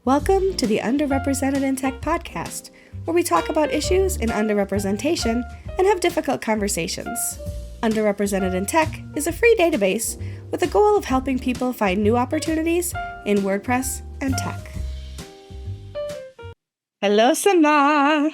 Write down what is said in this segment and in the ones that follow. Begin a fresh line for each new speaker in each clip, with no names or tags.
Welcome to the Underrepresented in Tech podcast, where we talk about issues in underrepresentation and have difficult conversations. Underrepresented in Tech is a free database with the goal of helping people find new opportunities in WordPress and tech. Hello, Samah.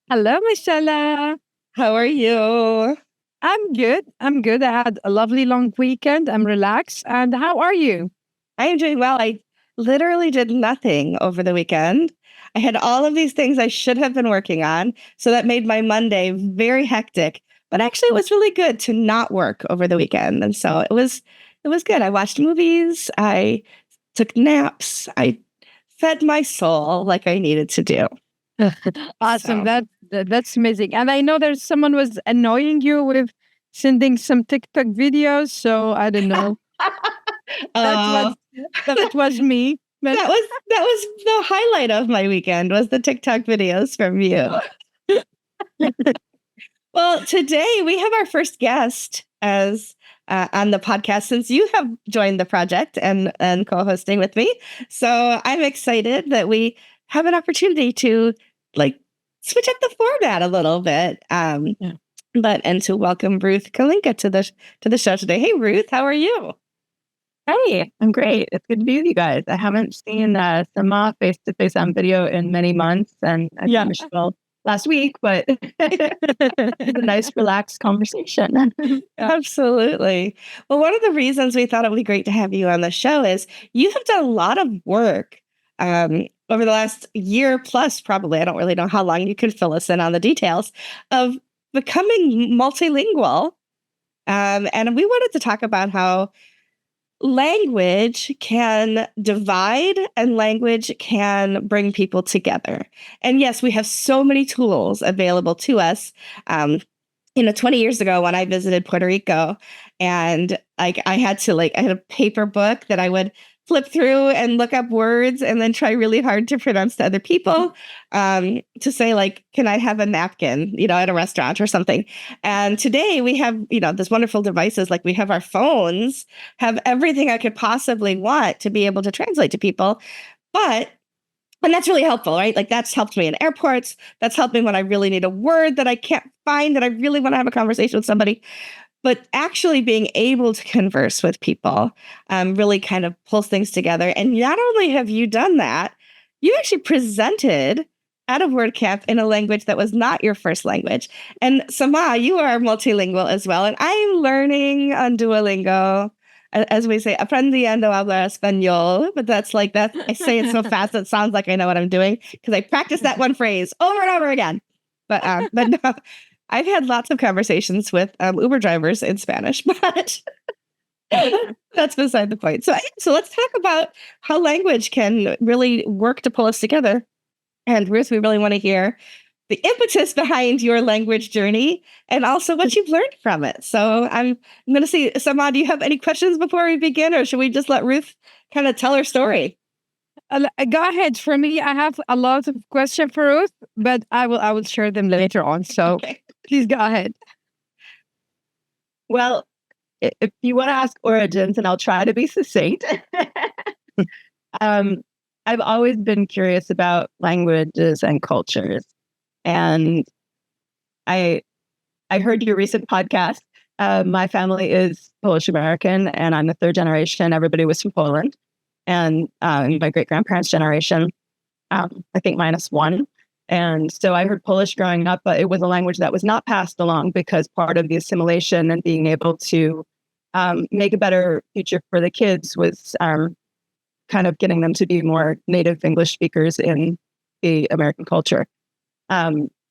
Hello, Michelle.
How are you?
I'm good. I had a lovely long weekend. I'm relaxed. And how are you?
I am doing well. I literally did nothing over the weekend. I had all of these things I should have been working on, so that made my Monday very hectic. But actually, it was really good to not work over the weekend, and so it was good. I watched movies. I took naps. I fed my soul like I needed to do.
Awesome.
So.
That's amazing. And I know there's someone was annoying you with sending some TikTok videos. So I don't know. That was me. But
That was the highlight of my weekend, was the TikTok videos from you. Well, today we have our first guest as on the podcast, since you have joined the project and co-hosting with me. So I'm excited that we have an opportunity to switch up the format a little bit. And to welcome Ruth Kalinka to the show today. Hey, Ruth, how are you?
Hey, I'm great. It's good to be with you guys. I haven't seen Samah face-to-face on video in many months, and I saw Michelle last week, but it's a nice, relaxed conversation.
Absolutely. Well, one of the reasons we thought it would be great to have you on the show is you have done a lot of work over the last year plus, probably. I don't really know how long. You could fill us in on the details of becoming multilingual. And we wanted to talk about how language can divide and language can bring people together. And yes, we have so many tools available to us. 20 years ago when I visited Puerto Rico, and I had a paper book that I would flip through and look up words and then try really hard to pronounce to other people, to say, can I have a napkin, at a restaurant or something. And today we have, this wonderful devices, we have our phones, have everything I could possibly want to be able to translate to people. And that's really helpful, right? That's helped me in airports. That's helped me when I really need a word that I can't find, that I really want to have a conversation with somebody. But actually being able to converse with people really kind of pulls things together. And not only have you done that, you actually presented at a WordCamp in a language that was not your first language. And Samah, you are multilingual as well. And I'm learning on Duolingo. As we say, aprendiendo a hablar español. But that's that. I say it so fast it sounds like I know what I'm doing, because I practice that one phrase over and over again. But no. I've had lots of conversations with Uber drivers in Spanish, but that's beside the point. So let's talk about how language can really work to pull us together. And Ruth, we really want to hear the impetus behind your language journey and also what you've learned from it. So I'm going to see, Samah, do you have any questions before we begin, or should we just let Ruth kind of tell her story?
Go ahead. For me, I have a lot of questions for Ruth, but I will share them later on. So Please go ahead.
Well, if you want to ask origins, and I'll try to be succinct. I've always been curious about languages and cultures. And I heard your recent podcast. My family is Polish American, and I'm the third generation. Everybody was from Poland. And my great-grandparents' generation, I think -1. And so I heard Polish growing up, but it was a language that was not passed along, because part of the assimilation and being able to make a better future for the kids was kind of getting them to be more native English speakers in the American culture.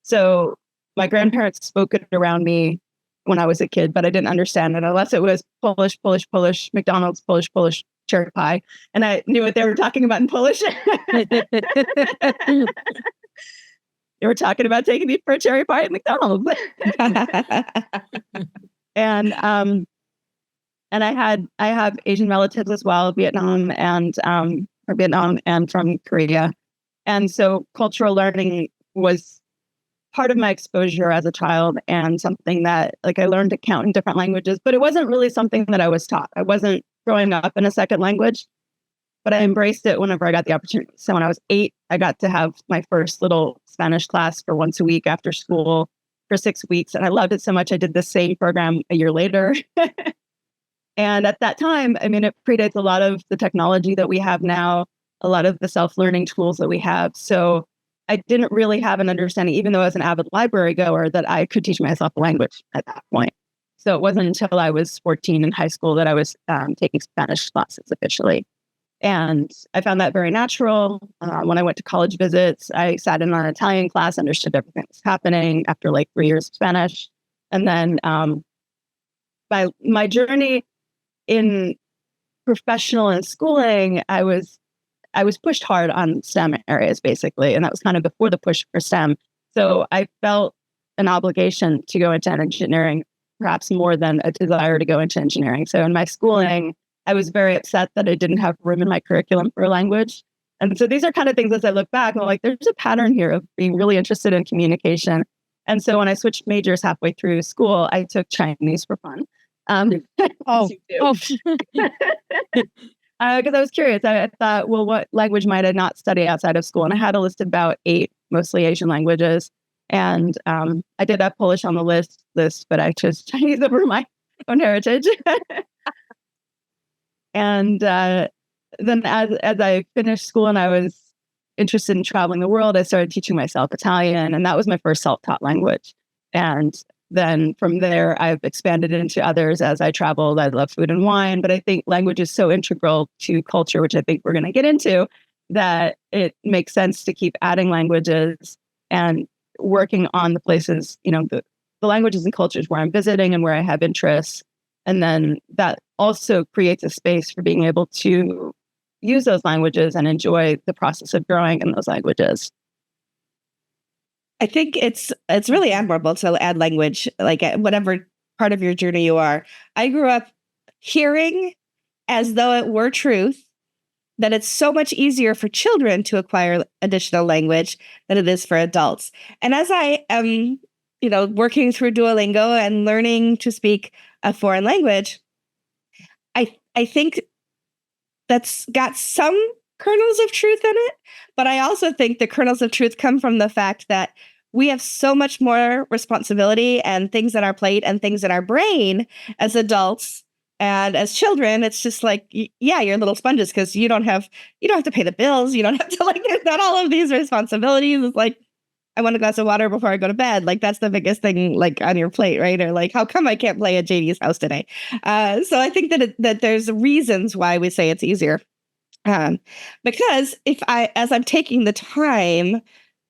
So my grandparents spoke it around me when I was a kid, but I didn't understand it unless it was Polish, McDonald's, Polish, cherry pie. And I knew what they were talking about in Polish. They were talking about taking me for a cherry pie at McDonald's. And I have Asian relatives as well, Vietnam and from Korea. And so cultural learning was part of my exposure as a child, and something that I learned to count in different languages, but it wasn't really something that I was taught. I wasn't growing up in a second language. but I embraced it whenever I got the opportunity. So when I was 8, I got to have my first little Spanish class for once a week after school for 6 weeks. And I loved it so much. I did the same program a year later. And at that time, I mean, it predates a lot of the technology that we have now, a lot of the self-learning tools that we have. So I didn't really have an understanding, even though I was an avid library goer, that I could teach myself a language at that point. So it wasn't until I was 14 in high school that I was taking Spanish classes officially. And I found that very natural. When I went to college visits, I sat in on an Italian class, understood everything that was happening after like 3 years of Spanish. And then by my journey in professional and schooling, I was pushed hard on STEM areas, basically. And that was kind of before the push for STEM. So I felt an obligation to go into engineering, perhaps more than a desire to go into engineering. So in my schooling, I was very upset that I didn't have room in my curriculum for a language. And so these are kind of things as I look back, I'm like, there's a pattern here of being really interested in communication. And so when I switched majors halfway through school, I took Chinese for fun. Because I was curious. I thought, well, what language might I not study outside of school? And I had a list of about 8, mostly Asian languages. And I did have Polish on the list, but I chose Chinese over my own heritage. And then as I finished school and I was interested in traveling the world, I started teaching myself Italian. And that was my first self-taught language. And then from there, I've expanded into others as I traveled. I love food and wine, but I think language is so integral to culture, which I think we're going to get into, that it makes sense to keep adding languages and working on the places, the languages and cultures where I'm visiting and where I have interests. And then that also creates a space for being able to use those languages and enjoy the process of growing in those languages.
I think it's really admirable to add language, like at whatever part of your journey you are. I grew up hearing, as though it were truth, that it's so much easier for children to acquire additional language than it is for adults. And as I am, working through Duolingo and learning to speak a foreign language, I think that's got some kernels of truth in it, but I also think the kernels of truth come from the fact that we have so much more responsibility and things on our plate and things in our brain as adults. And as children, it's just like, yeah, you're little sponges because you don't have to pay the bills. You don't have to it's not all of these responsibilities. It's like, I want a glass of water before I go to bed. Like that's the biggest thing on your plate, right? Or like, how come I can't play at JD's house today? So I think that there's reasons why we say it's easier. Because as I'm taking the time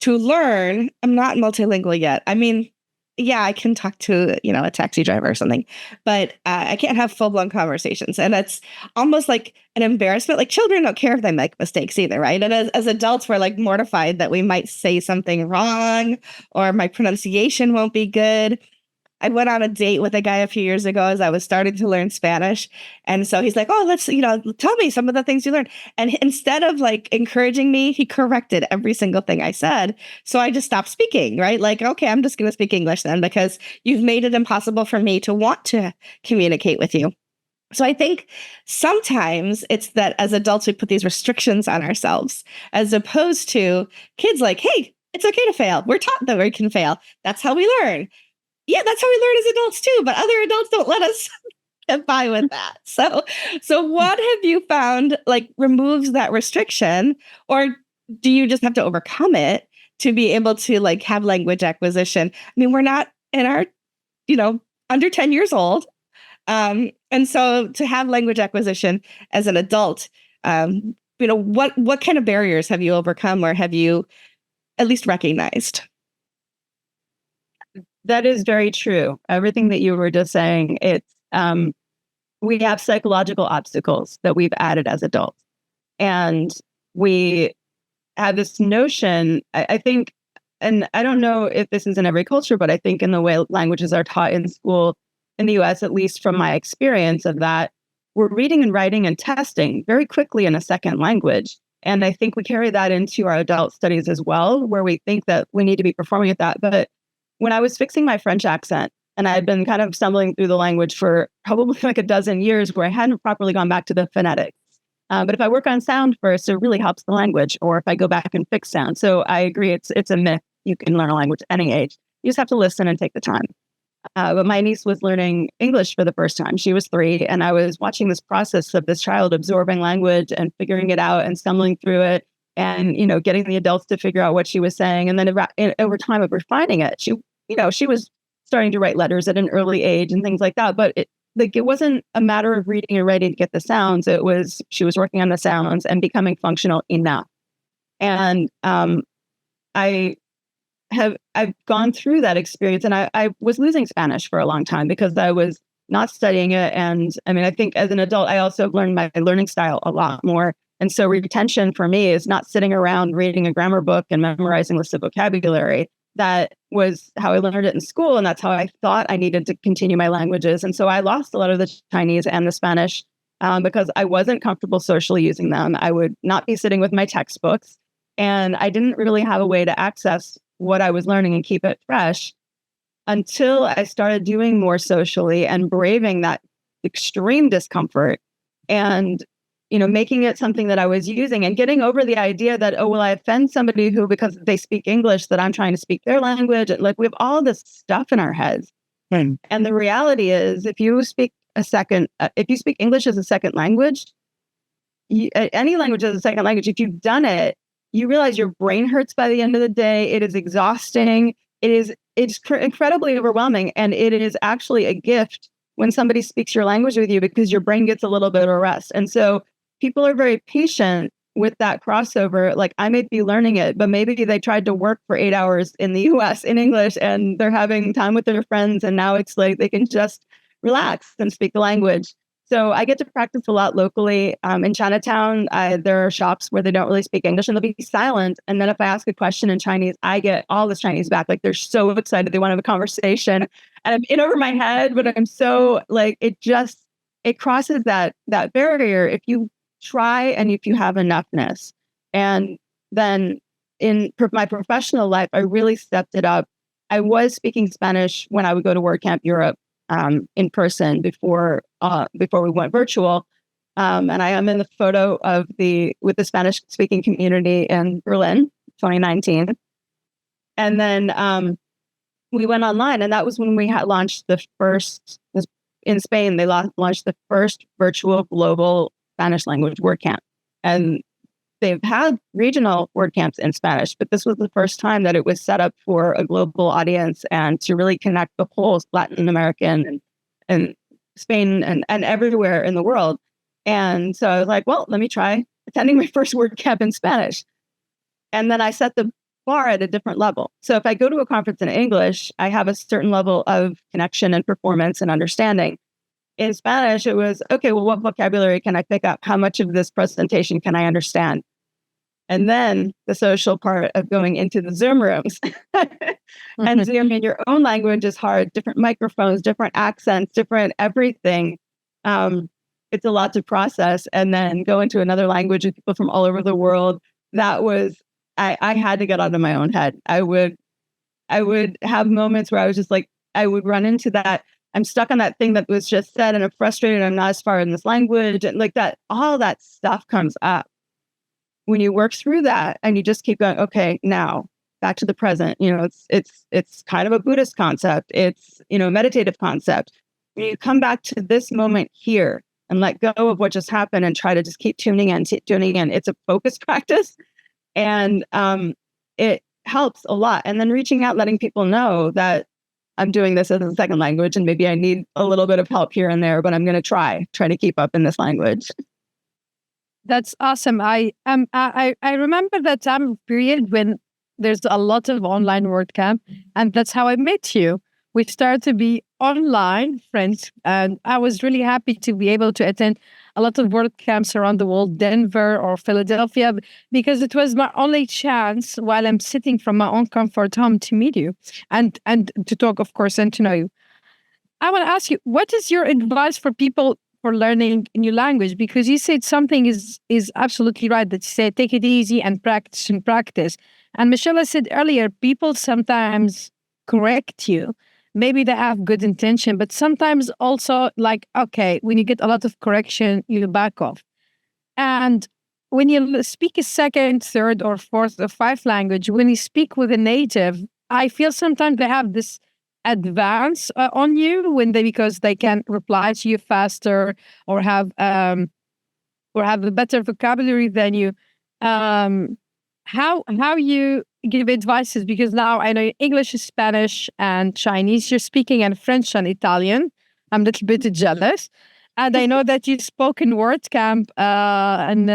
to learn, I'm not multilingual yet. I mean, yeah, I can talk to, a taxi driver or something, but I can't have full-blown conversations. And it's almost like an embarrassment. Like children don't care if they make mistakes either, right? And as adults, we're like mortified that we might say something wrong or my pronunciation won't be good. I went on a date with a guy a few years ago as I was starting to learn Spanish. And so he's like, oh, let's, tell me some of the things you learned. And instead of encouraging me, he corrected every single thing I said. So I just stopped speaking, right? Like, okay, I'm just going to speak English then because you've made it impossible for me to want to communicate with you. So I think sometimes it's that as adults, we put these restrictions on ourselves as opposed to kids like, hey, it's okay to fail. We're taught that we can fail. That's how we learn. Yeah, that's how we learn as adults too, but other adults don't let us get by with that. So what have you found removes that restriction, or do you just have to overcome it to be able to have language acquisition? I mean, we're not in our, under 10 years old. And so to have language acquisition as an adult, what kind of barriers have you overcome or have you at least recognized?
That is very true. Everything that you were just saying, we have psychological obstacles that we've added as adults. And we have this notion, I think, and I don't know if this is in every culture, but I think in the way languages are taught in school in the US, at least from my experience of that, we're reading and writing and testing very quickly in a second language. And I think we carry that into our adult studies as well, where we think that we need to be performing at that. But when I was fixing my French accent, and I had been kind of stumbling through the language for probably a dozen years where I hadn't properly gone back to the phonetics. But if I work on sound first, it really helps the language. Or if I go back and fix sound. So I agree, it's a myth. You can learn a language at any age. You just have to listen and take the time. But my niece was learning English for the first time. She was 3, and I was watching this process of this child absorbing language and figuring it out and stumbling through it, and getting the adults to figure out what she was saying. And then over time of refining it, she was starting to write letters at an early age and things like that. But it wasn't a matter of reading and writing to get the sounds. It was she was working on the sounds and becoming functional enough. And I've gone through that experience, and I was losing Spanish for a long time because I was not studying it. And I mean, I think as an adult, I also learned my learning style a lot more. And so retention for me is not sitting around reading a grammar book and memorizing lists of vocabulary. That was how I learned it in school, and that's how I thought I needed to continue my languages. And so I lost a lot of the Chinese and the Spanish because I wasn't comfortable socially using them. I would not be sitting with my textbooks, and I didn't really have a way to access what I was learning and keep it fresh until I started doing more socially and braving that extreme discomfort and making it something that I was using and getting over the idea that, oh, will I offend somebody who, because they speak English, that I'm trying to speak their language? Like, we have all this stuff in our heads. And the reality is, if you speak English as a second language, any language as a second language, if you've done it, you realize your brain hurts by the end of the day. It is exhausting. It's incredibly overwhelming. And it is actually a gift when somebody speaks your language with you, because your brain gets a little bit of a rest. And so people are very patient with that crossover. Like, I may be learning it, but maybe they tried to work for 8 hours in the US in English, and they're having time with their friends. And now it's like they can just relax and speak the language. So I get to practice a lot locally. In Chinatown, there are shops where they don't really speak English and they'll be silent. And then if I ask a question in Chinese, I get all this Chinese back. Like, they're so excited. They want to have a conversation. And I'm in over my head, but I'm so like, it crosses that barrier if you try and if you have enoughness. And then in my professional life, I really stepped it up. I was speaking Spanish when I would go to WordCamp Europe in person before we went virtual. And I am in the photo with the Spanish speaking community in Berlin, 2019. And then we went online, and that was when we had launched in Spain, they launched the first virtual global Spanish language WordCamp. And they've had regional WordCamps in Spanish, but this was the first time that it was set up for a global audience and to really connect the whole Latin American and Spain and everywhere in the world. And so I was like, well, let me try attending my first WordCamp in Spanish. And then I set the bar at a different level. So if I go to a conference in English, I have a certain level of connection and performance and understanding. In Spanish, it was, okay, well, what vocabulary can I pick up? How much of this presentation can I understand? And then the social part of going into the Zoom rooms. And Zoom in your own language is hard. Different microphones, different accents, different everything. It's a lot to process. And then go into another language with people from all over the world. That was, I had to get out of my own head. I would have moments where I was just like, I would run into that. I'm stuck on that thing that was just said, and I'm frustrated. I'm not as far in this language, and like that. All that stuff comes up when you work through that, and you just keep going. Okay, now back to the present. It's kind of a Buddhist concept. It's a meditative concept. When you come back to this moment here and let go of what just happened, and try to just keep tuning in. It's a focus practice, and it helps a lot. And then reaching out, letting people know that I'm doing this as a second language, and maybe I need a little bit of help here and there, but I'm going to try to keep up in this language.
That's awesome. I remember that time period when there's a lot of online WordCamp, and that's how I met you. We started to be online friends, and I was really happy to be able to attend a lot of WordCamps around the world, Denver or Philadelphia, because it was my only chance while I'm sitting from my own comfort home to meet you and to talk, of course, and to know you. I want to ask you, what is your advice for people for learning a new language? Because you said something is absolutely right, that you said, take it easy and practice and practice. And Michelle said earlier, people sometimes correct you. Maybe they have good intention, but sometimes also like, okay, when you get a lot of correction, you back off. And when you speak a second, third, or fourth or fifth language, when you speak with a native, I feel sometimes they have this advance on you because they can reply to you faster or have a better vocabulary than you. How you give advices, because now I know English, Spanish, and Chinese you're speaking, and French and Italian. I'm a little bit jealous. And I know that you spoke in WordCamp and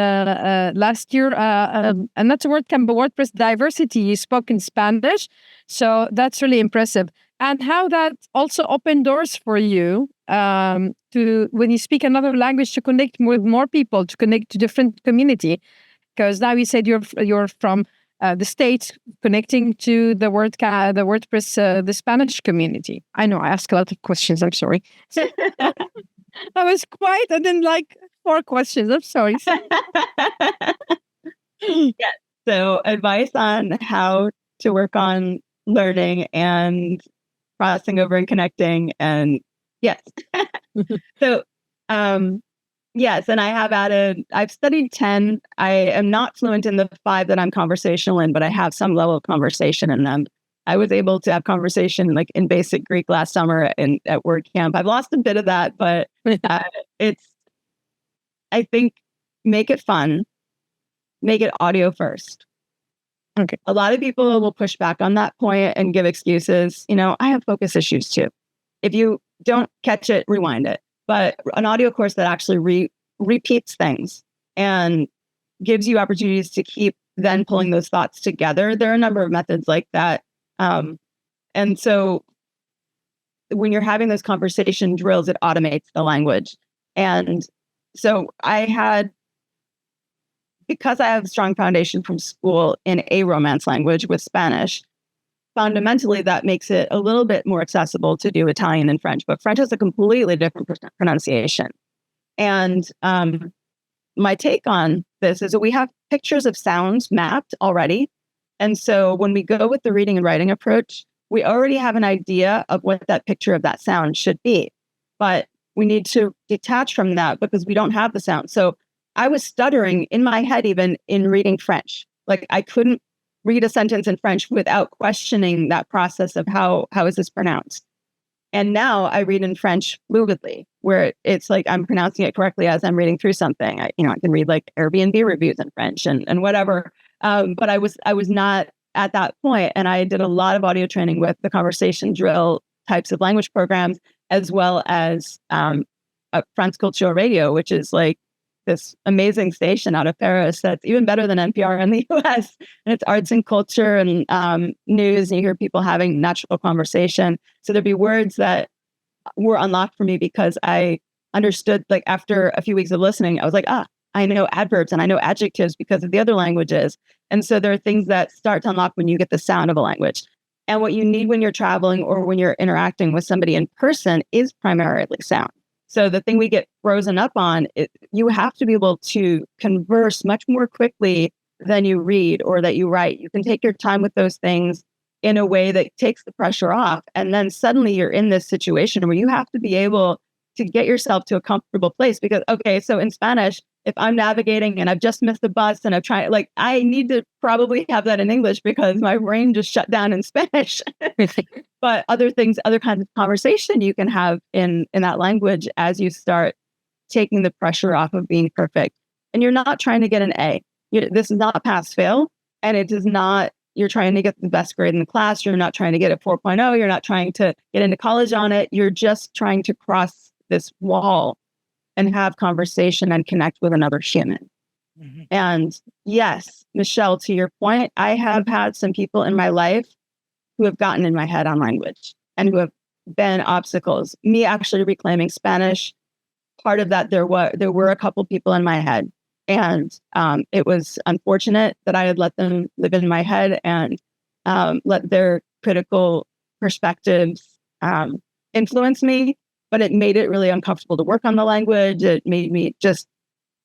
last year, and not a WordCamp, but WordPress Diversity. You spoke in Spanish, so that's really impressive. And how that also opened doors for you to, when you speak another language, to connect with more people, to connect to different community. Because now you said you're from the States, connecting to the WordPress, the Spanish community. I know I ask a lot of questions. I'm sorry. I was quiet and then like 4 questions. I'm sorry.
Yeah. So advice on how to work on learning and crossing over and connecting. And yes. So, yes. And I've studied 10. I am not fluent in the 5 that I'm conversational in, but I have some level of conversation in them. I was able to have conversation like in basic Greek last summer at WordCamp. I've lost a bit of that, but I think, make it fun, make it audio first.
Okay.
A lot of people will push back on that point and give excuses. I have focus issues too. If you don't catch it, rewind it. But an audio course that actually repeats things and gives you opportunities to keep then pulling those thoughts together. There are a number of methods like that. And so when you're having those conversation drills, it automates the language. And so because I have a strong foundation from school in a Romance language with Spanish, fundamentally that makes it a little bit more accessible to do Italian and French. But French has a completely different pronunciation. And my take on this is that we have pictures of sounds mapped already. And so when we go with the reading and writing approach, we already have an idea of what that picture of that sound should be. But we need to detach from that because we don't have the sound. So I was stuttering in my head, even in reading French. Like I couldn't read a sentence in French without questioning that process of how is this pronounced. And now I read in French fluidly, where it's like I'm pronouncing it correctly as I'm reading through something. I can read like Airbnb reviews in French and whatever. But I was not at that point, and I did a lot of audio training with the conversation drill types of language programs, as well as France Culture Radio, which is like this amazing station out of Paris that's even better than NPR in the US. And it's arts and culture and news, and you hear people having natural conversation. So there'd be words that were unlocked for me because I understood, like after a few weeks of listening, I was like, I know adverbs and I know adjectives because of the other languages. And so there are things that start to unlock when you get the sound of a language. And what you need when you're traveling or when you're interacting with somebody in person is primarily sound. So the thing we get frozen up on, you have to be able to converse much more quickly than you read or that you write. You can take your time with those things in a way that takes the pressure off. And then suddenly you're in this situation where you have to be able to get yourself to a comfortable place. Because, okay, so in Spanish, if I'm navigating and I've just missed the bus and I've tried, like, I need to probably have that in English because my brain just shut down in Spanish. But other things, other kinds of conversation you can have in that language as you start taking the pressure off of being perfect. And you're not trying to get an A. This is not pass fail. And it is not, you're trying to get the best grade in the class. You're not trying to get a 4.0. You're not trying to get into college on it. You're just trying to cross this wall and have conversation and connect with another human. Mm-hmm. And yes, Michelle, to your point, I have had some people in my life who have gotten in my head on language and who have been obstacles. Me actually reclaiming Spanish, part of that, there were a couple people in my head. And it was unfortunate that I had let them live in my head and let their critical perspectives influence me. But it made it really uncomfortable to work on the language. It made me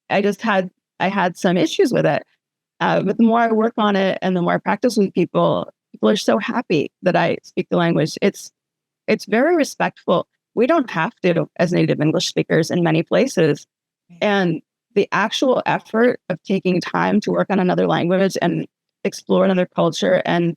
I had some issues with it. But the more I work on it and the more I practice with people are so happy that I speak the language. It's very respectful. We don't have to as native English speakers in many places. And the actual effort of taking time to work on another language and explore another culture and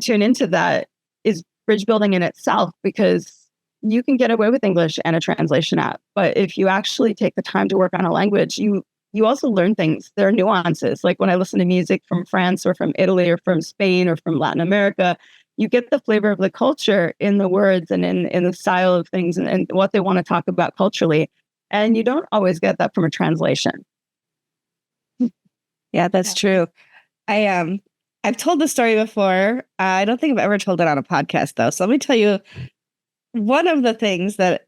tune into that is bridge building in itself, because you can get away with English and a translation app. But if you actually take the time to work on a language, you also learn things. There are nuances. Like when I listen to music from France or from Italy or from Spain or from Latin America, you get the flavor of the culture in the words and in the style of things and what they want to talk about culturally. And you don't always get that from a translation.
Yeah, that's true. I've told the story before. I don't think I've ever told it on a podcast though. So let me tell you one of the things that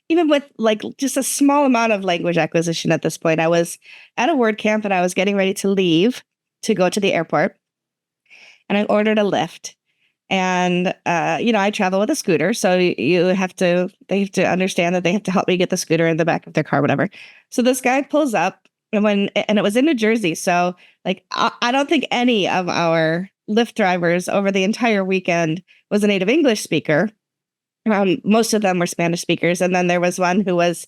even with like just a small amount of language acquisition at this point, I was at a word camp and I was getting ready to leave to go to the airport, and I ordered a Lyft. And I travel with a scooter, so they have to understand that they have to help me get the scooter in the back of their car, whatever. So this guy pulls up, and it was in New Jersey, so like I don't think any of our Lyft drivers over the entire weekend was a native English speaker. Most of them were Spanish speakers, and then there was one who was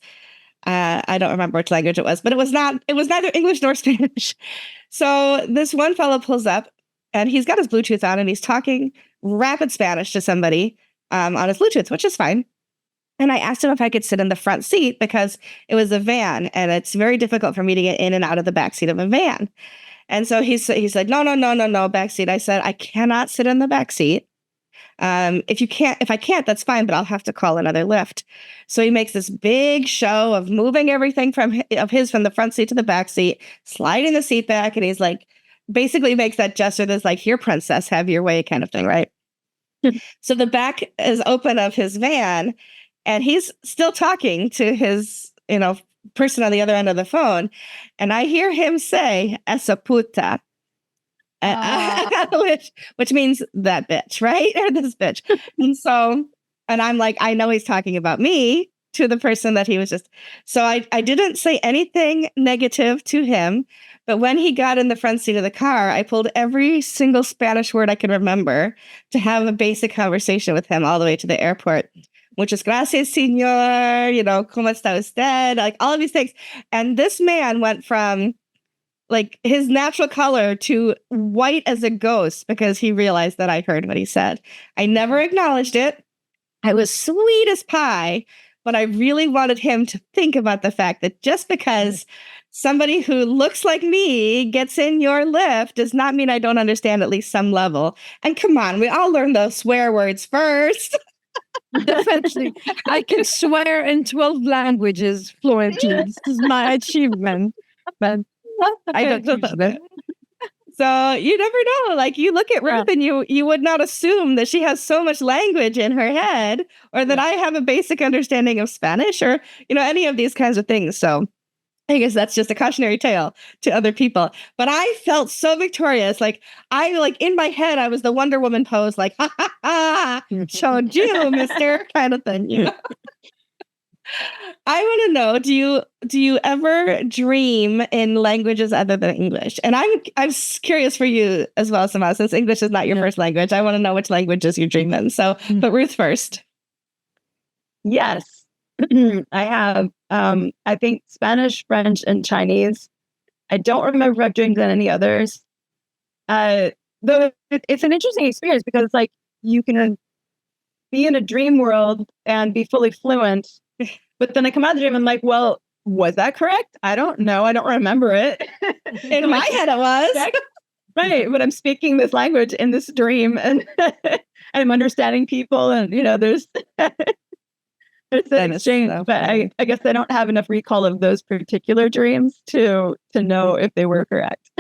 I don't remember which language it was, but it was neither English nor Spanish. So this one fellow pulls up, and he's got his Bluetooth on, and he's talking rapid Spanish to somebody on his Bluetooth, which is fine. And I asked him if I could sit in the front seat because it was a van, and it's very difficult for me to get in and out of the back seat of a van. And so he said, no, back seat. I said, I cannot sit in the back seat. If I can't, that's fine, but I'll have to call another Lyft. So he makes this big show of moving everything from the front seat to the back seat, sliding the seat back, and he's like, basically makes that gesture that's like, here, princess, have your way kind of thing, right? So the back is open of his van, and he's still talking to his, person on the other end of the phone. And I hear him say, esa puta, which means that bitch, right? Or this bitch. And I'm like, I know he's talking about me to the person that he was just. So I didn't say anything negative to him. But when he got in the front seat of the car, I pulled every single Spanish word I could remember to have a basic conversation with him all the way to the airport. Muchas gracias, señor. ¿Cómo está usted? Like all of these things. And this man went from like his natural color to white as a ghost because he realized that I heard what he said. I never acknowledged it. I was sweet as pie, but I really wanted him to think about the fact that just because somebody who looks like me gets in your Lyft does not mean I don't understand at least some level. And come on, we all learn those swear words first.
Definitely. I can swear in 12 languages fluently. This is my achievement. But I don't use them.
So you never know. Like you look at Ruth and you would not assume that she has so much language in her head or that I have a basic understanding of Spanish or, any of these kinds of things. So I guess that's just a cautionary tale to other people. But I felt so victorious. Like in my head, I was the Wonder Woman pose, like, ha ha ha, showed you, mister, kind of thing. I want to know, do you ever dream in languages other than English? And I'm curious for you as well, Samah, since English is not your first language. I want to know which languages you dream in. So, but Ruth first.
Yes. I have, I think Spanish, French, and Chinese. I don't remember if I've dreamed in any others. Though it's an interesting experience because it's like you can be in a dream world and be fully fluent, but then I come out of the dream and I'm like, well, was that correct? I don't know. I don't remember it.
In my head it was.
Right. But I'm speaking this language in this dream and I'm understanding people and, there's... It's an exchange, but I guess I don't have enough recall of those particular dreams to know if they were correct.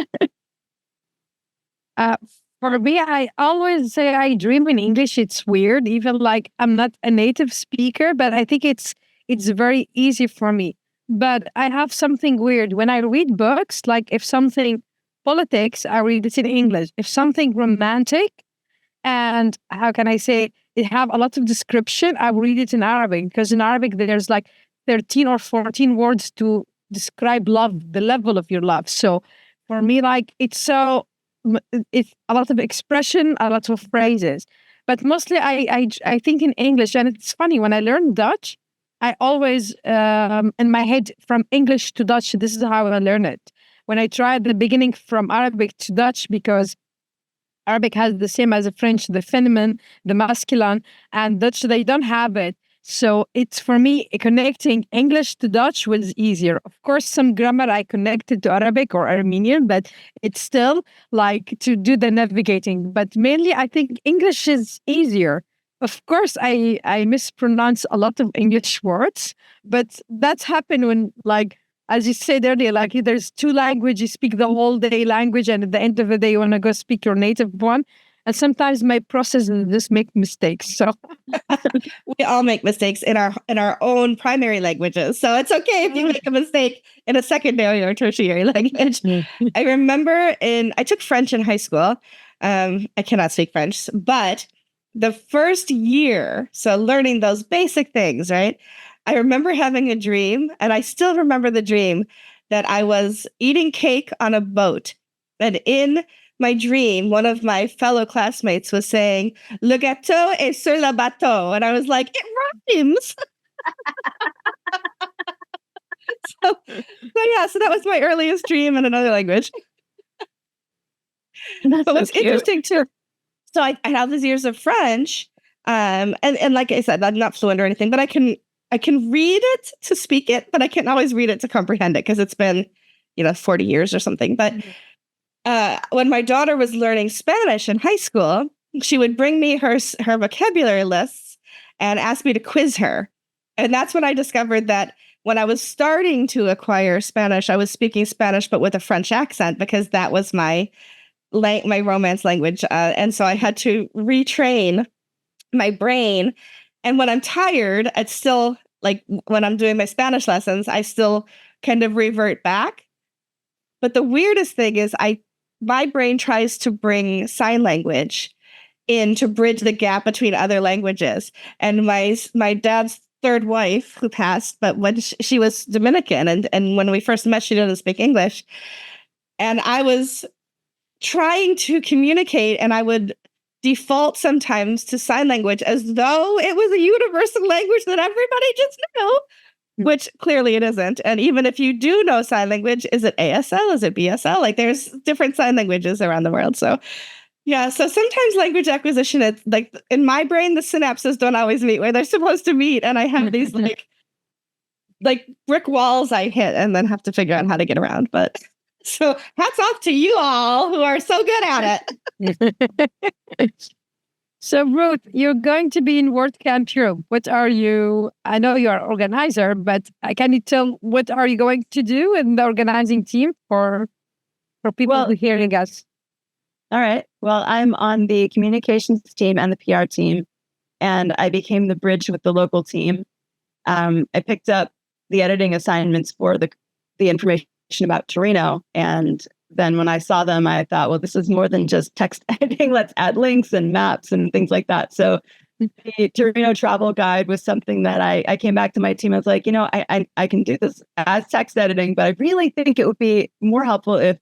For me, I always say I dream in English. It's weird, even like I'm not a native speaker, but I think it's very easy for me. But I have something weird when I read books. Like if something politics, I read it in English. If something romantic, and how can I say? It have a lot of description. I read it in Arabic because in Arabic there's like 13 or 14 words to describe love, the level of your love. So for me, like it's a lot of expression, a lot of phrases. But mostly I think in English, and it's funny when I learned Dutch, I always, in my head, from English to Dutch, this is how I learn it. When I tried the beginning from Arabic to Dutch, because Arabic has the same as the French, the feminine, the masculine, and Dutch, they don't have it. So it's for me, connecting English to Dutch was easier. Of course, some grammar I connected to Arabic or Armenian, but it's still like to do the navigating. But mainly, I think English is easier. Of course, I mispronounce a lot of English words, but that's happened when, like, as you said earlier, like there's two languages, you speak the whole day language, and at the end of the day, you want to go speak your native one. And sometimes my process is just make mistakes. So
We all make mistakes in our own primary languages. So it's okay if you make a mistake in a secondary or tertiary language. I remember I took French in high school. I cannot speak French, but the first year, so learning those basic things, right? I remember having a dream, and I still remember the dream that I was eating cake on a boat. And in my dream, one of my fellow classmates was saying, "Le gâteau est sur le bateau." And I was like, it rhymes. So that was my earliest dream in another language.
That's
But what's
so cute.
interesting too, so I have these years of French, and like I said, I'm not fluent or anything, but I can read it to speak it, but I can't always read it to comprehend it because it's been 40 years or something. But when my daughter was learning Spanish in high school, she would bring me her vocabulary lists and ask me to quiz her, and that's when I discovered that when I was starting to acquire Spanish, I was speaking Spanish but with a French accent because that was my Romance language, and so I had to retrain my brain. And when I'm tired, it's still like when I'm doing my Spanish lessons, I still kind of revert back. But the weirdest thing is my brain tries to bring sign language in to bridge the gap between other languages. And my dad's third wife, who passed, but when she was Dominican, and when we first met, she didn't speak English. And I was trying to communicate, and I would default sometimes to sign language as though it was a universal language that everybody just knew, which clearly it isn't. And even if you do know sign language, is it ASL? Is it BSL? Like there's different sign languages around the world. So yeah, so sometimes language acquisition, it's like in my brain, the synapses don't always meet where they're supposed to meet. And I have these like brick walls I hit and then have to figure out how to get around. But so hats off to you all who are so good at it.
So, Ruth, you're going to be in WordCamp Europe. What are you? I know you are organizer, but can you tell what are you going to do in the organizing team for people who are hearing us?
All right. Well, I'm on the communications team and the PR team, and I became the bridge with the local team. I picked up the editing assignments for the information about Torino, and then when I saw them, I thought, well, this is more than just text editing. Let's add links and maps and things like that. So the Torino travel guide was something that I came back to my team. I was like, I can do this as text editing, but I really think it would be more helpful if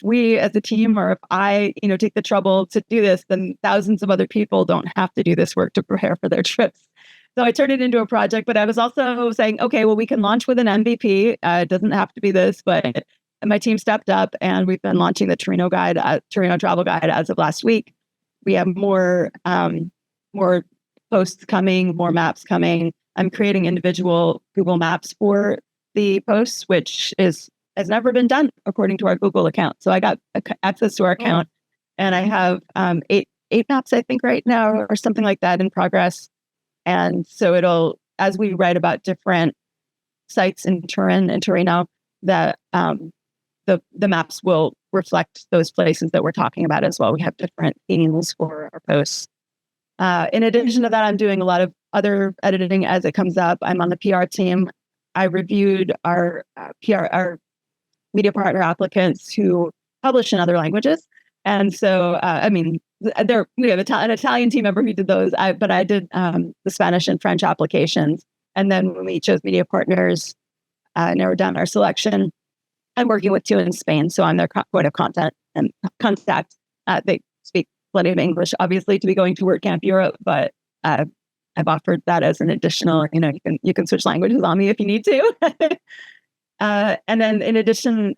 we as a team, or if I, take the trouble to do this, then thousands of other people don't have to do this work to prepare for their trips. So I turned it into a project, but I was also saying, okay, well, we can launch with an MVP. It doesn't have to be this, but my team stepped up, and we've been launching the Torino travel guide as of last week. We have more posts coming, more maps coming. I'm creating individual Google Maps for the posts, which has never been done according to our Google account. So I got access to our account, and I have eight maps, I think, right now, or something like that in progress. And so as we write about different sites in Turin and Torino, that the maps will reflect those places that we're talking about as well. We have different themes for our posts. In addition to that, I'm doing a lot of other editing as it comes up. I'm on the PR team. I reviewed our media partner applicants who publish in other languages. And so, we have an Italian team member who did those, but I did the Spanish and French applications. And then when we chose media partners, narrowed down our selection. I'm working with two in Spain, so I'm their point of contact. They speak plenty of English, obviously, to be going to WordCamp Europe, but I've offered that as an additional, you can switch languages on me if you need to. And then in addition,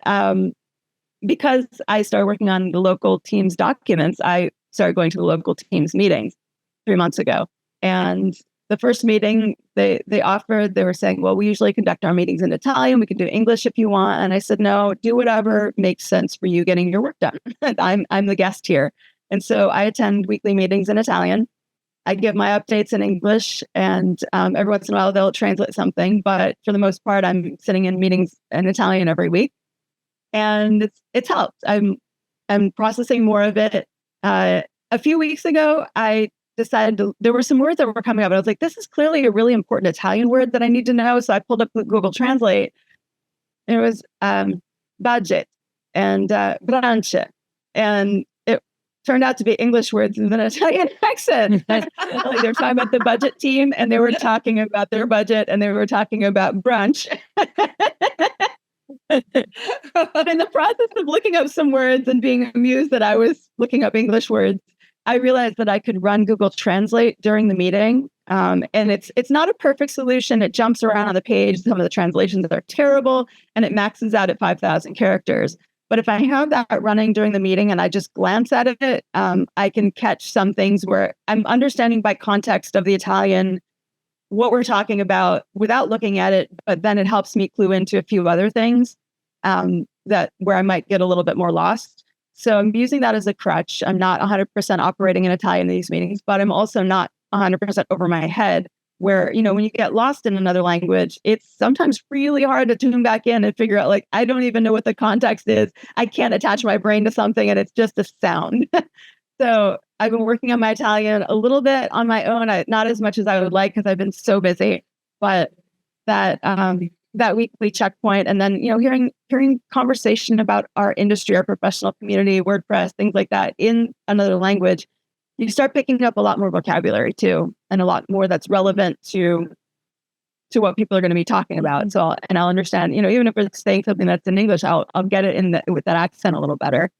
because I started working on the local team's documents, I started going to the local team's meetings 3 months ago. And the first meeting they were saying, well, we usually conduct our meetings in Italian. We can do English if you want. And I said, no, do whatever makes sense for you getting your work done. I'm the guest here. And so I attend weekly meetings in Italian. I give my updates in English, and every once in a while they'll translate something. But for the most part, I'm sitting in meetings in Italian every week, and it's helped. I'm processing more of it. A few weeks ago, I decided there were some words that were coming up. And I was like, this is clearly a really important Italian word that I need to know. So I pulled up Google Translate, and it was budget and branche, and turned out to be English words with an Italian accent. Like they were talking about the budget team, and they were talking about their budget, and they were talking about brunch. But in the process of looking up some words and being amused that I was looking up English words, I realized that I could run Google Translate during the meeting. And it's not a perfect solution. It jumps around on the page. Some of the translations are terrible, and it maxes out at 5,000 characters. But if I have that running during the meeting and I just glance at it, I can catch some things where I'm understanding by context of the Italian what we're talking about without looking at it. But then it helps me clue into a few other things that where I might get a little bit more lost. So I'm using that as a crutch. I'm not 100% operating in Italian in these meetings, but I'm also not 100% over my head. Where, when you get lost in another language, it's sometimes really hard to tune back in and figure out, like, I don't even know what the context is. I can't attach my brain to something and it's just a sound. So I've been working on my Italian a little bit on my own, not as much as I would like because I've been so busy, but that weekly checkpoint, and then, hearing conversation about our industry, our professional community, WordPress, things like that in another language, you start picking up a lot more vocabulary too, and a lot more that's relevant to what people are going to be talking about. So, I'll understand, even if it's saying something that's in English, I'll get it with that accent a little better.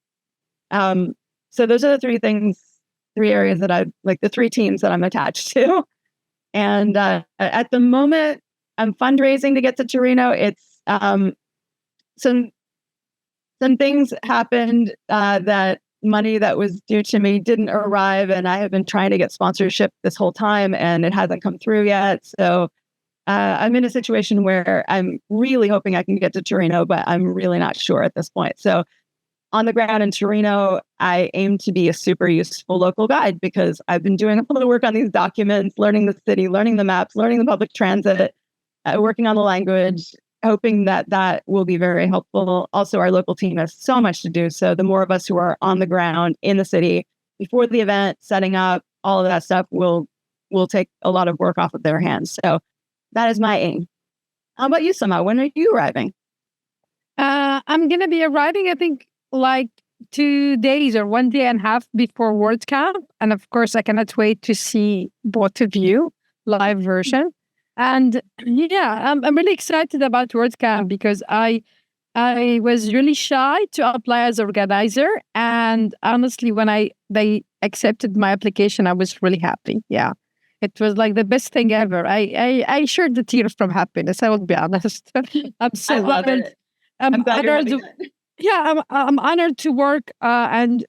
So those are the three areas that the three teams that I'm attached to. And at the moment, I'm fundraising to get to Torino. It's some things happened that money that was due to me didn't arrive, and I have been trying to get sponsorship this whole time, and it hasn't come through yet. So I'm in a situation where I'm really hoping I can get to Torino, but I'm really not sure at this point. So on the ground in Torino, I aim to be a super useful local guide because I've been doing a little work on these documents, learning the city, learning the maps, learning the public transit, working on the language, hoping that will be very helpful. Also, our local team has so much to do. So the more of us who are on the ground in the city before the event, setting up, all of that stuff will take a lot of work off of their hands. So that is my aim. How about you, Samah? When are you arriving?
I'm going to be arriving, I think, like 2 days or 1 day and a half before WordCamp. And of course, I cannot wait to see both of you live version. And yeah, I'm really excited about WordCamp because I was really shy to apply as organizer, and honestly, when they accepted my application, I was really happy. Yeah, it was like the best thing ever. I shared the tears from happiness. I will be honest. I'm so honored. I'm
glad
honored. I'm honored to work, and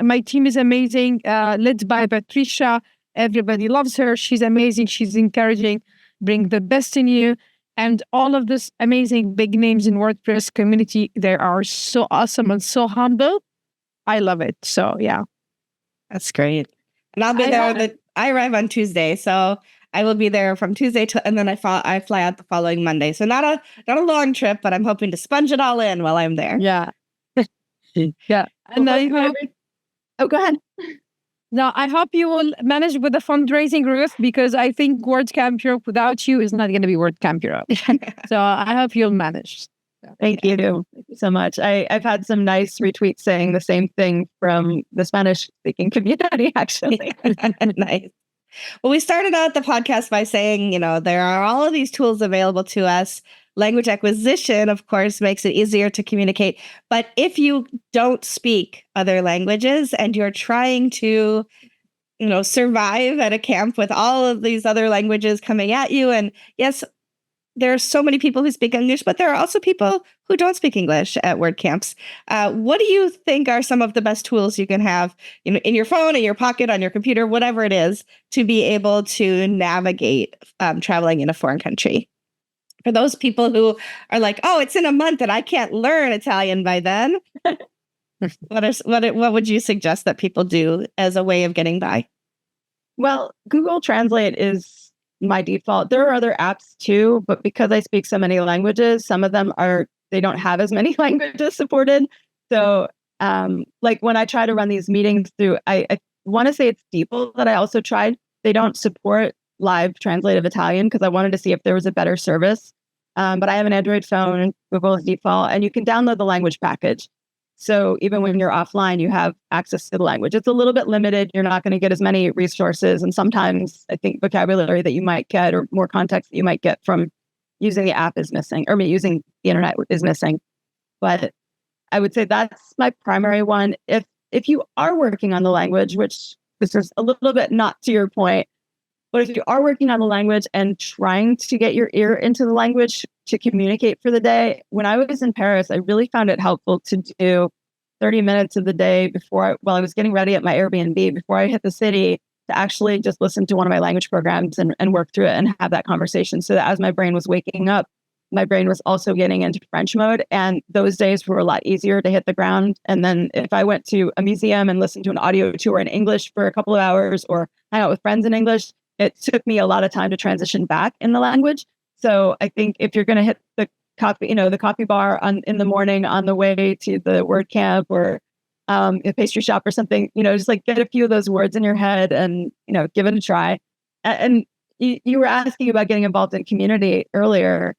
my team is amazing, led by Patricia. Everybody loves her. She's amazing. She's encouraging. Bring the best in you. And all of this amazing big names in WordPress community, they are so awesome and so humble. I love it. So yeah.
That's great. And I'll be there. I arrive on Tuesday, so I will be there from Tuesday and then I fly out the following Monday. So not a long trip, but I'm hoping to sponge it all in while I'm there.
Yeah. Yeah. And
go ahead.
Now, I hope you will manage with the fundraising, Ruth, because I think WordCamp Europe without you is not going to be WordCamp Europe. So I hope you'll manage.
Thank you. Thank you so much. I've had some nice retweets saying the same thing from the Spanish-speaking community, actually.
Nice. Well, we started out the podcast by saying, there are all of these tools available to us. Language acquisition, of course, makes it easier to communicate. But if you don't speak other languages and you're trying to survive at a camp with all of these other languages coming at you. And yes, there are so many people who speak English, but there are also people who don't speak English at word camps. What do you think are some of the best tools you can have in your phone, in your pocket, on your computer, whatever it is, to be able to navigate traveling in a foreign country? For those people who are like, oh, it's in a month and I can't learn Italian by then, what would you suggest that people do as a way of getting by?
Well, Google Translate is my default. There are other apps too, but because I speak so many languages, some of them they don't have as many languages supported. So like when I try to run these meetings through, I want to say it's DeepL that I also tried. They don't support live translative Italian because I wanted to see if there was a better service. But I have an Android phone, Google is default, and you can download the language package. So even when you're offline, you have access to the language. It's a little bit limited. You're not going to get as many resources. And sometimes I think vocabulary that you might get or more context that you might get from using the app is missing, or using the internet is missing. But I would say that's my primary one. If you are working on the language, which this is a little bit not to your point, but if you are working on the language and trying to get your ear into the language to communicate for the day, when I was in Paris, I really found it helpful to do 30 minutes of the day while I was getting ready at my Airbnb, before I hit the city, to actually just listen to one of my language programs and work through it and have that conversation. So that as my brain was waking up, my brain was also getting into French mode. And those days were a lot easier to hit the ground. And then if I went to a museum and listened to an audio tour in English for a couple of hours or hang out with friends in English, it took me a lot of time to transition back in the language. So I think if you're going to hit the coffee bar in the morning on the way to the word camp or a pastry shop or something, just like get a few of those words in your head and, give it a try. And you were asking about getting involved in community earlier.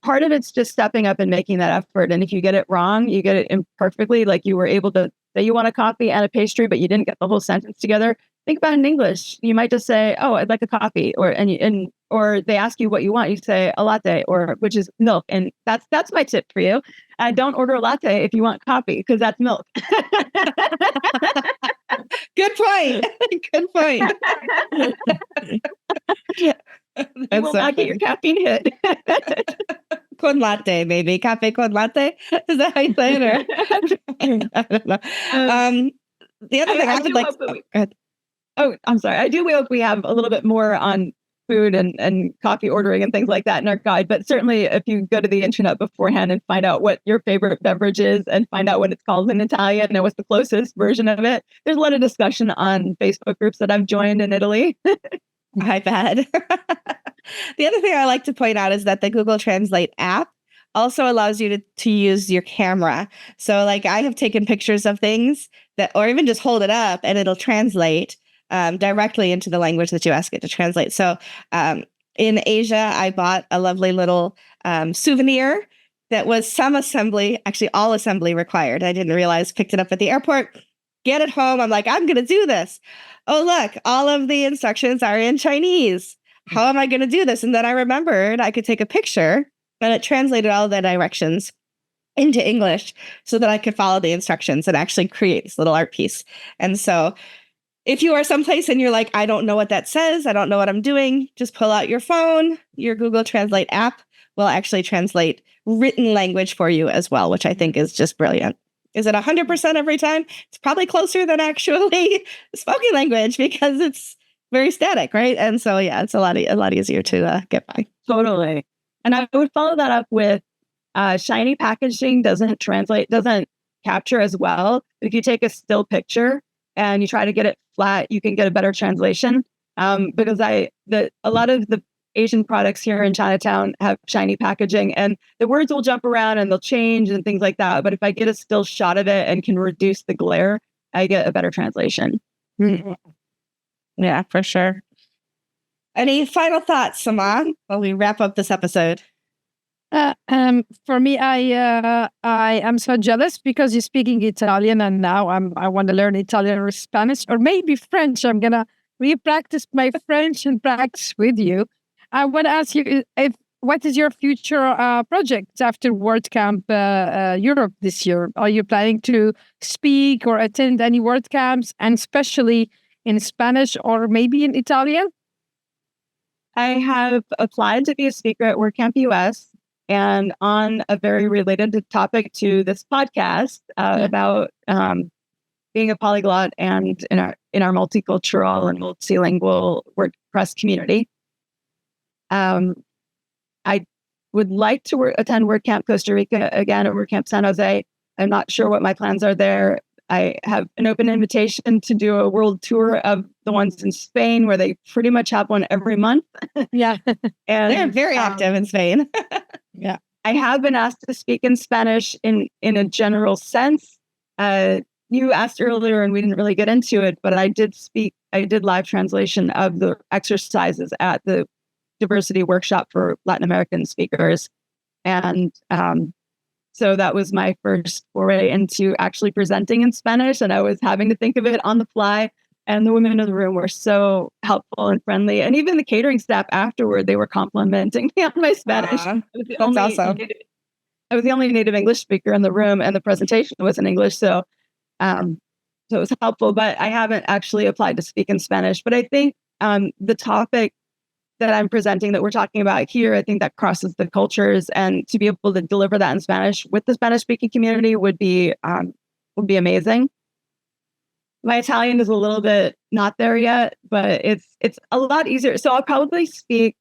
Part of it's just stepping up and making that effort. And if you get it wrong, you get it imperfectly, like you were able to say you want a coffee and a pastry, but you didn't get the whole sentence together. Think about it in English. You might just say, "Oh, I'd like a coffee," or they ask you what you want. You say a latte, which is milk, and that's my tip for you. Don't order a latte if you want coffee because that's milk.
Good point. Good point.
You will not get your caffeine hit.
Con latte, maybe. Cafe con latte? Is that how you say it? I don't know. The other thing I would like... go ahead.
Oh, I'm sorry. I do hope we have a little bit more on food and coffee ordering and things like that in our guide. But certainly if you go to the internet beforehand and find out what your favorite beverage is and find out what it's called in Italian and what's the closest version of it, there's a lot of discussion on Facebook groups that I've joined in Italy.
I bet. The other thing I like to point out is that the Google Translate app also allows you to use your camera. So like I have taken pictures of things or even just hold it up and it'll translate directly into the language that you ask it to translate. So in Asia, I bought a lovely little souvenir that was some assembly, actually all assembly required. I didn't realize, picked it up at the airport, get it home. I'm like, I'm going to do this. Oh, look, all of the instructions are in Chinese. How am I going to do this? And then I remembered I could take a picture and it translated all the directions into English so that I could follow the instructions and actually create this little art piece. And so if you are someplace and you're like, I don't know what that says, I don't know what I'm doing, just pull out your phone. Your Google Translate app will actually translate written language for you as well, which I think is just brilliant. Is it 100% every time? It's probably closer than actually spoken language because it's very static, right? And so, yeah, it's a lot easier to get by.
Totally. And I would follow that up with shiny packaging doesn't capture as well. If you take a still picture and you try to get it flat, you can get a better translation. Because a lot of the Asian products here in Chinatown have shiny packaging and the words will jump around and they'll change and things like that. But if I get a still shot of it and can reduce the glare, I get a better translation.
Mm-hmm. Yeah, for sure. Any final thoughts, Samah, while we wrap up this episode?
For me, I am so jealous because you're speaking Italian, and now I want to learn Italian or Spanish or maybe French. I'm gonna re-practice my French and practice with you. I want to ask you what is your future project after WordCamp Europe this year? Are you planning to speak or attend any WordCamps? And especially in Spanish or maybe in Italian?
I have applied to be a speaker at WordCamp US, and on a very related topic to this podcast about being a polyglot and in our multicultural and multilingual WordPress community. I would like to attend WordCamp Costa Rica again, or WordCamp San Jose. I'm not sure what my plans are there. I have an open invitation to do a world tour of the ones in Spain, where they pretty much have one every month.
Yeah.
And
They're very active in Spain.
Yeah.
I have been asked to speak in Spanish in a general sense. You asked earlier, and we didn't really get into it, but I did live translation of the exercises at the diversity workshop for Latin American speakers. And so that was my first foray into actually presenting in Spanish, and I was having to think of it on the fly. And the women in the room were so helpful and friendly. And even the catering staff afterward, they were complimenting me on my Spanish.
That's awesome.
I was the only native English speaker in the room, and the presentation was in English. So it was helpful, but I haven't actually applied to speak in Spanish. But I think the topic that I'm presenting, that we're talking about here, I think that crosses the cultures, and to be able to deliver that in Spanish with the Spanish speaking community would be amazing. My Italian is a little bit not there yet, but it's a lot easier. So I'll probably speak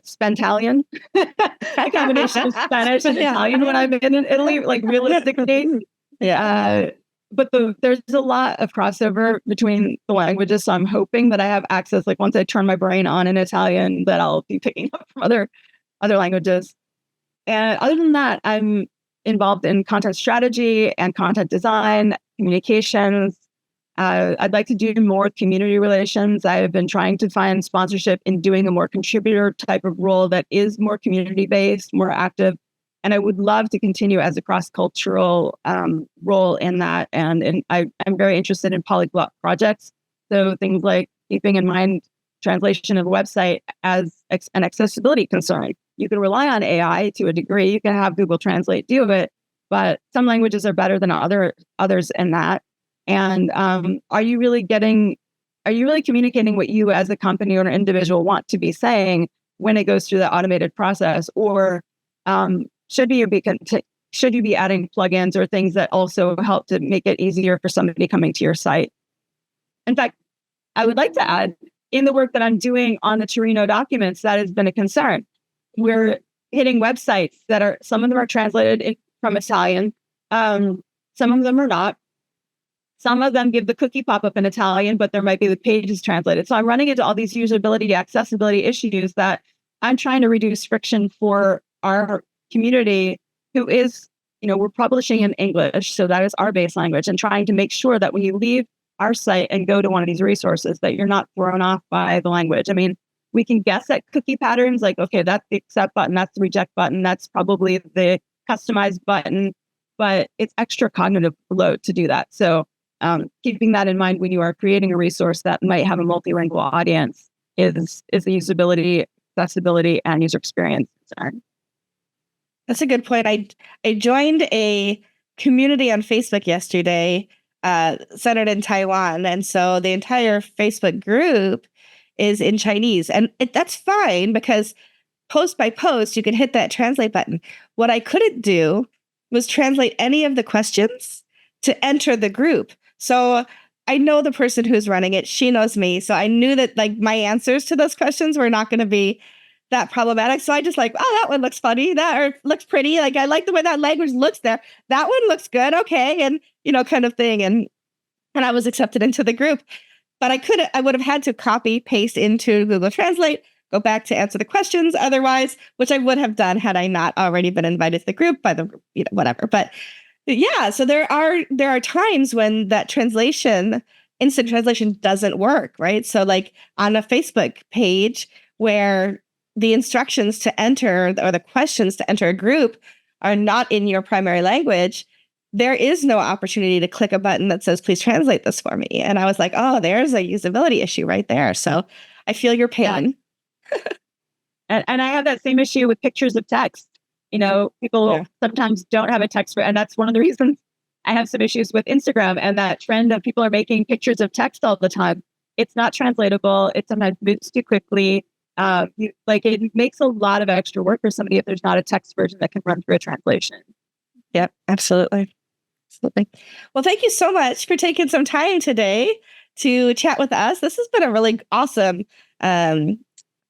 Spantalian, a combination of Spanish and Italian when I'm in Italy, like realistically. Yeah. But there's a lot of crossover between the languages, so I'm hoping that I have access, like once I turn my brain on in Italian, that I'll be picking up from other languages. And other than that, I'm involved in content strategy and content design, communications. I'd like to do more community relations. I've been trying to find sponsorship in doing a more contributor type of role that is more community-based, more active. And I would love to continue as a cross-cultural role in that. And I'm very interested in polyglot projects. So things like keeping in mind translation of a website as an accessibility concern. You can rely on AI to a degree. You can have Google Translate do it, but some languages are better than others in that. And are you really communicating what you as a company or an individual want to be saying when it goes through the automated process? Or should you be adding plugins or things that also help to make it easier for somebody coming to your site? In fact, I would like to add, in the work that I'm doing on the Torino documents, that has been a concern. We're hitting websites that some of them are translated from Italian. Some of them are not. Some of them give the cookie pop-up in Italian, but there might be the pages translated. So I'm running into all these usability, accessibility issues that I'm trying to reduce friction for our community, who is, we're publishing in English, so that is our base language, and trying to make sure that when you leave our site and go to one of these resources, that you're not thrown off by the language. I mean, we can guess at cookie patterns, like, okay, that's the accept button, that's the reject button, that's probably the customize button, but it's extra cognitive load to do that. So keeping that in mind when you are creating a resource that might have a multilingual audience is the usability, accessibility, and user experience concern.
That's a good point. I joined a community on Facebook yesterday, centered in Taiwan, and so the entire Facebook group is in Chinese, and that's fine because post by post you can hit that translate button. What I couldn't do was translate any of the questions to enter the group. So I know the person who's running it, she knows me. So I knew that like my answers to those questions were not going to be that problematic. So I just like, oh, that one looks funny. Or looks pretty. Like, I like the way that language looks there. That one looks good. Okay. And, kind of thing. And I was accepted into the group, but I would have had to copy, paste into Google Translate, go back to answer the questions otherwise, which I would have done had I not already been invited to the group by the, whatever. But yeah, so there are times when that instant translation doesn't work, right? So like on a Facebook page where the instructions to enter or the questions to enter a group are not in your primary language, there is no opportunity to click a button that says, please translate this for me. And I was like, oh, there's a usability issue right there. So I feel your pain.
And I have that same issue with pictures of text. People sometimes don't have a text, and that's one of the reasons I have some issues with Instagram and that trend of people are making pictures of text all the time. It's not translatable. It sometimes moves too quickly. It makes a lot of extra work for somebody if there's not a text version that can run through a translation.
Yep, absolutely. Absolutely. Well, thank you so much for taking some time today to chat with us. This has been a really awesome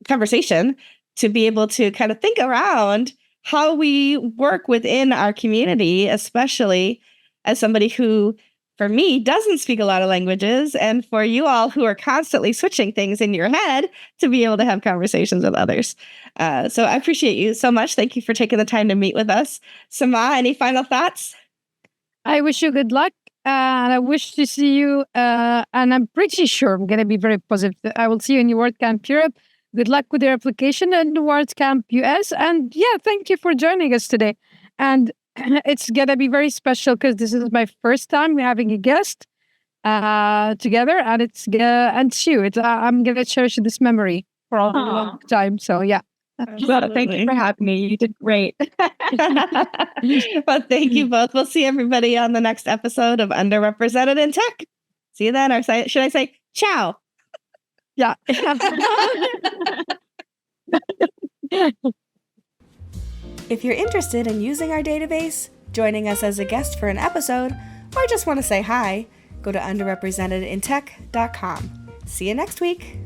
conversation to be able to kind of think around how we work within our community, especially as somebody who, for me, doesn't speak a lot of languages, and for you all who are constantly switching things in your head to be able to have conversations with others. So I appreciate you so much. Thank you for taking the time to meet with us. Samah, any final thoughts?
I wish you good luck. And I wish to see you. And I'm pretty sure I'm going to be very positive. I will see you in your WordCamp Europe. Good luck with your application and the WordCamp US. And yeah, thank you for joining us today. And it's going to be very special because this is my first time having a guest together. And it's you. I'm going to cherish this memory for a long time. So yeah.
Well, thank you for having me. You did great.
Well, thank you both. We'll see everybody on the next episode of Underrepresented in Tech. See you then. Or should I say ciao?
Yeah.
If you're interested in using our database, joining us as a guest for an episode, or just want to say hi, go to underrepresentedintech.com. See you next week.